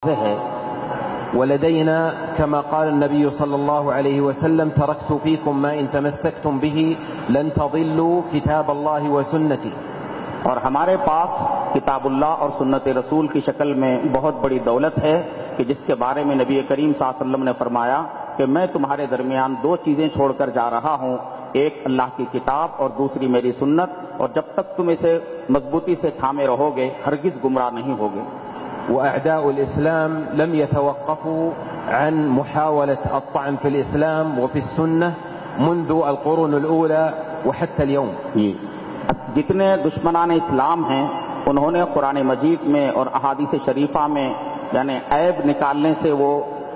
ہے. ولدينا كما قال النبي صلى الله عليه وسلم تركت فيكم ما إن تمسكتم به لن تضلوا كتاب الله وسنتي. اور ہمارے پاس کتاب اللہ اور سنت رسول کی شکل میں بہت بڑی دولت ہے کہ جس کے بارے میں نبی کریم صلی اللہ علیہ وسلم نے فرمایا کہ میں تمہارے درمیان دو چیزیں چھوڑ کر جا رہا ہوں، ایک اللہ کی کتاب اور دوسری میری سنت، اور جب تک تم اسے مضبوطی سے تھامے رہو گے ہرگز گمراہ نہیں ہوگے. وأعداء الإسلام لم يتوقفوا عن محاولة الطعن في الإسلام وفي السنة منذ القرون الأولى وحتى اليوم. جتنے دشمنان اسلام ہیں انہوں نے قرآن مجید میں اور احادیث شریفہ میں یعنی عیب نکالنے سے وہ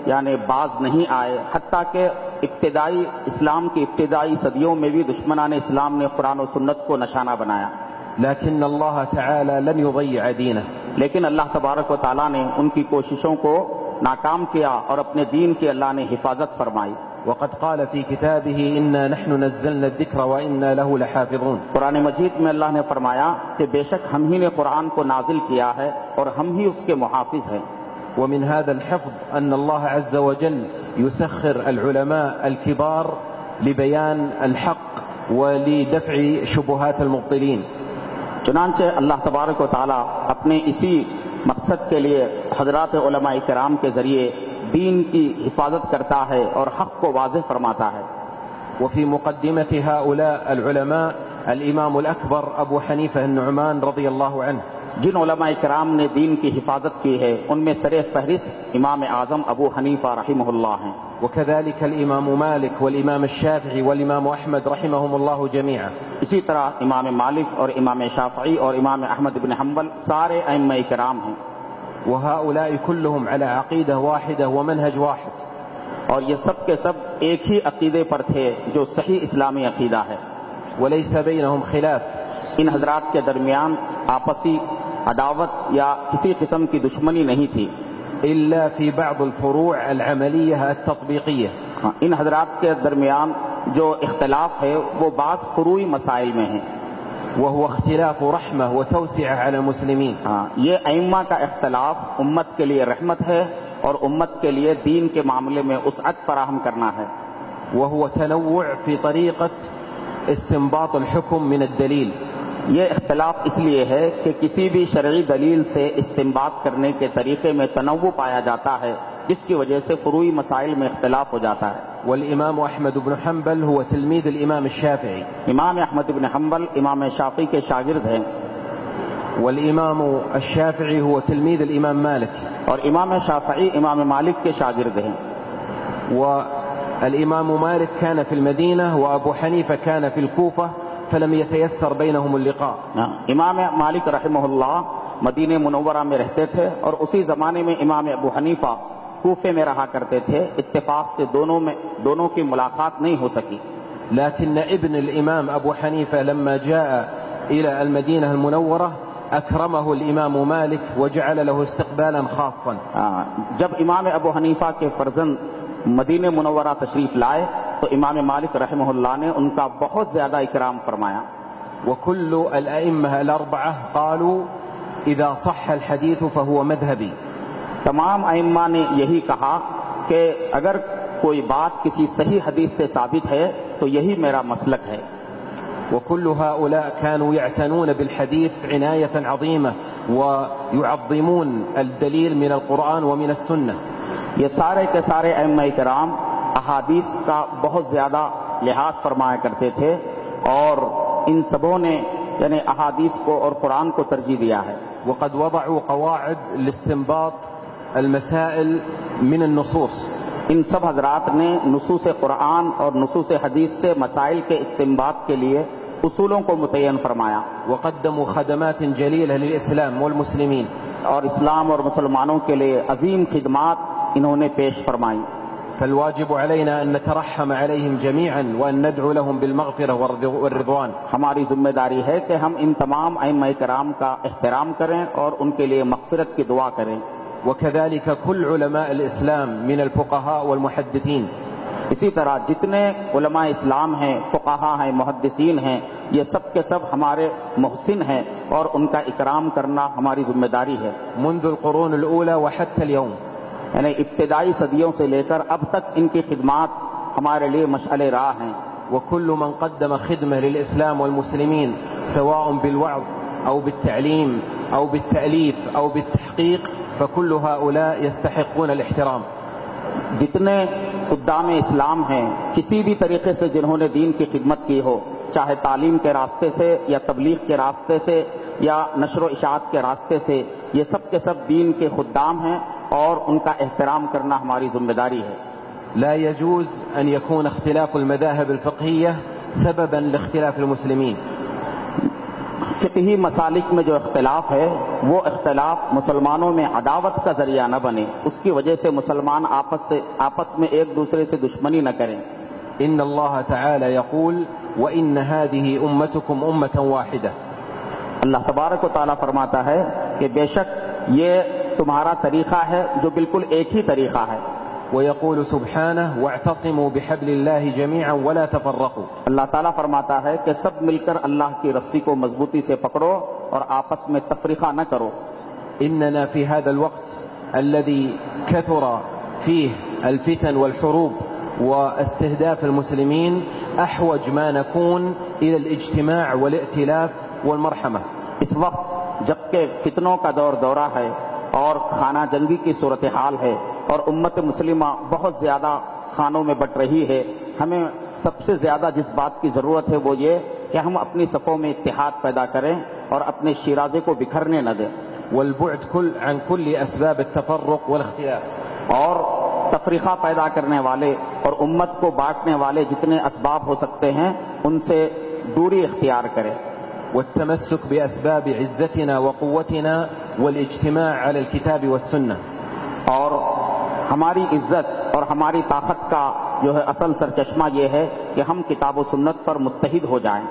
یعنی باز نہیں آئے، حتیٰ کہ ابتدائی اسلام کی ابتدائی صدیوں میں بھی دشمنان اسلام نے قرآن و سنت کو نشانہ بنایا. لكن الله تعالى لم يضيع دينه. لیکن اللہ تبارک و تعالیٰ نے ان کی کوششوں کو ناکام کیا اور اپنے دین کی اللہ نے حفاظت فرمائی. وقد قال في كتابه إنا نحن نزلنا الذكر وإنا له لحافظون. قرآن مجید میں اللہ نے فرمایا کہ بے شک ہم ہی نے قرآن کو نازل کیا ہے اور ہم ہی اس کے محافظ ہیں. ومن هذا الحفظ أن الله عز وجل يسخر العلماء الكبار لبيان الحق ولدفع شبهات المبطلين. چنانچہ اللہ تبارک و تعالیٰ اپنے اسی مقصد کے لیے حضرات علماء کرام کے ذریعے دین کی حفاظت کرتا ہے اور حق کو واضح فرماتا ہے. وفي مقدمة هؤلاء العلماء الإمام الأكبر أبو حنيفة النعمان رضي الله عنه. جن علماء کرام نے دین کی حفاظت کی ہے ان میں سر فہرست امام اعظم ابو حنیفہ رحمہ اللہ ہیں. وكذلك الإمام مالك والإمام الشافعي والإمام أحمد رحمهم الله جميعا. اسی طرح امام مالک اور امام شافعی اور امام احمد بن حنبل سارے ائمہ کرام ہیں. وهؤلاء كلهم على عقيدة واحدة ومنهج واحد. اور یہ سب کے سب ایک ہی عقیدے پر تھے جو صحیح اسلامی عقیدہ ہے. وليس بينهم خلاف. ان حضرات کے درمیان آپسی عداوت یا کسی قسم کی دشمنی نہیں تھی إلا في بعض الفروع العملية التطبيقية. ان حضرات کے درمیان جو اختلاف ہے وہ بعض فروعی مسائل میں ہیں. وهو اختلاف رحمة وتوسعة على المسلمين. یہ ائمہ کا اختلاف امت کے لیے رحمت ہے اور امت کے لیے دین کے معاملے میں وسعت فراہم کرنا ہے. وهو تنوع في طريقة استنباط الحكم من الدليل. یہ اختلاف اس لیے ہے کہ کسی بھی شرعی دلیل سے استنباط کرنے کے طریقے میں تنوع پایا جاتا ہے جس کی وجہ سے فروعی مسائل میں اختلاف ہو جاتا ہے. والإمام أحمد بن حنبل هو تلميذ الإمام الشافعي. امام احمد بن حنبل امام شافعی کے شاگرد ہیں. والإمام الشافعي هو تلميذ الإمام مالك. اور امام شافعی امام مالک کے شاگرد ہیں. والإمام مالك كان في المدينة وأبو حنيفة كان في الكوفة فلم يتيسر بينهم اللقاء. امام مالک رحمہ اللہ مدینہ منورہ میں رہتے تھے اور اسی زمانے میں امام ابو حنیفہ کوفے میں رہا کرتے تھے. اتفاق سے دونوں کی ملاقات نہیں ہو سکی. لكن ابن الإمام أبو حنيفة لما جاء إلى المدينة المنورة أكرمه الإمام مالك وجعل له استقبالا خاصا. جب امام ابو حنیفہ کے فرزند مدینہ منورہ تشریف لائے تو امام مالک رحمہ اللہ نے ان کا بہت زیادہ اکرام فرمایا. وكل الأئمة الأربعة قالوا إذا صح الحديث فهو مذهبي. تمام ائمہ نے یہی کہا کہ اگر کوئی بات کسی صحیح حدیث سے ثابت ہے تو یہی میرا مسلک ہے. وكل هؤلاء كانوا يعتنون بالحديث عناية عظيمة ويعظمون الدليل من القرآن ومن السنة. یہ سارے کے سارے ائمہ کرام احادیث کا بہت زیادہ لحاظ فرمایا کرتے تھے اور ان سبوں نے یعنی احادیث کو اور قرآن کو ترجیح دیا ہے. وقد وضعوا قواعد لاستنباط المسائل من النصوص. ان سب حضرات نے نصوص قرآن اور نصوص حدیث سے مسائل کے استنباط کے لیے اصولوں کو متعین فرمایا. وقدموا خدمات جلیلة للإسلام والمسلمين. اور اسلام اور مسلمانوں کے لیے عظیم خدمات انہوں نے پیش فرمائی. فالواجب علينا أن نترحم عليهم جميعا وأن ندعو لهم بالمغفرة والرضوان. ہماری ذمہ داری ہے کہ ہم ان تمام ائمہ کرام کا احترام کریں اور ان کے لیے مغفرت کی دعا کریں. وكذلك كل علماء الإسلام من الفقهاء والمحدثين. اسی طرح جتنے علماء اسلام ہیں، فقہا ہیں، محدثین ہیں، یہ سب کے سب ہمارے محسن ہیں اور ان کا اکرام کرنا ہماری ذمہ داری ہے. منذ القرون الأولى وحتى اليوم. یعنی ابتدائی صدیوں سے لے کر اب تک ان کی خدمات ہمارے لیے مشعل راہ ہیں. وكل من قدم خدمة للإسلام والمسلمين سواء بالوعظ أو بالتعليم أو بالتأليف أو بالتحقيق فكل هؤلاء يستحقون الاحترام. جتنے خدام اسلام ہیں کسی بھی طریقے سے جنہوں نے دین کی خدمت کی ہو، چاہے تعلیم کے راستے سے یا تبلیغ کے راستے سے یا نشر و اشاعت کے راستے سے، یہ سب کے سب دین کے خدام ہیں اور ان کا احترام کرنا ہماری ذمہ داری ہے. لا يجوز أن يكون اختلاف المذاهب الفقهية سببا لاختلاف المسلمين. فقہی مسالک میں جو اختلاف ہے وہ اختلاف مسلمانوں میں عداوت کا ذریعہ نہ بنے، اس کی وجہ سے مسلمان آپس میں ایک دوسرے سے دشمنی نہ کریں. إن الله تعالى يقول وإن هذه أمتكم أمة واحدة. اللہ تبارک و تعالیٰ فرماتا ہے کہ بے شک یہ تمہارا طریقہ ہے جو بالکل ایک ہی طریقہ ہے. ويقول سبحانه واعتصموا بحبل الله جميعا ولا تفرقوا. اللہ تعالیٰ فرماتا ہے کہ سب مل کر اللہ کی رسی کو مضبوطی سے پکڑو اور آپس میں تفریقہ نہ کرو. إننا في هذا الوقت الذي كثر فيه الفتن والحروب واستهداف المسلمين أحوج ما نكون إلى الاجتماع والائتلاف والمرحمة. اس وقت جبکہ فتنوں کا دورہ ہے اور خانہ جنگی کی صورتحال ہے اور امت مسلمہ بہت زیادہ خانوں میں بٹ رہی ہے، ہمیں سب سے زیادہ جس بات کی ضرورت ہے وہ یہ کہ ہم اپنی صفوں میں اتحاد پیدا کریں اور اپنے شیرازے کو بکھرنے نہ دیں. والبعد عن كل أسباب التفرق والاختلاف. اور تفریقہ پیدا کرنے والے اور امت کو بانٹنے والے جتنے اسباب ہو سکتے ہیں ان سے دوری اختیار کریں. والتمسك بأسباب عزتنا وقوتنا والاجتماع على الكتاب والسنة. اور ہماری عزت اور ہماری طاقت کا جو ہے اصل سرچشمہ یہ ہے کہ ہم کتاب و سنت پر متحد ہو جائیں.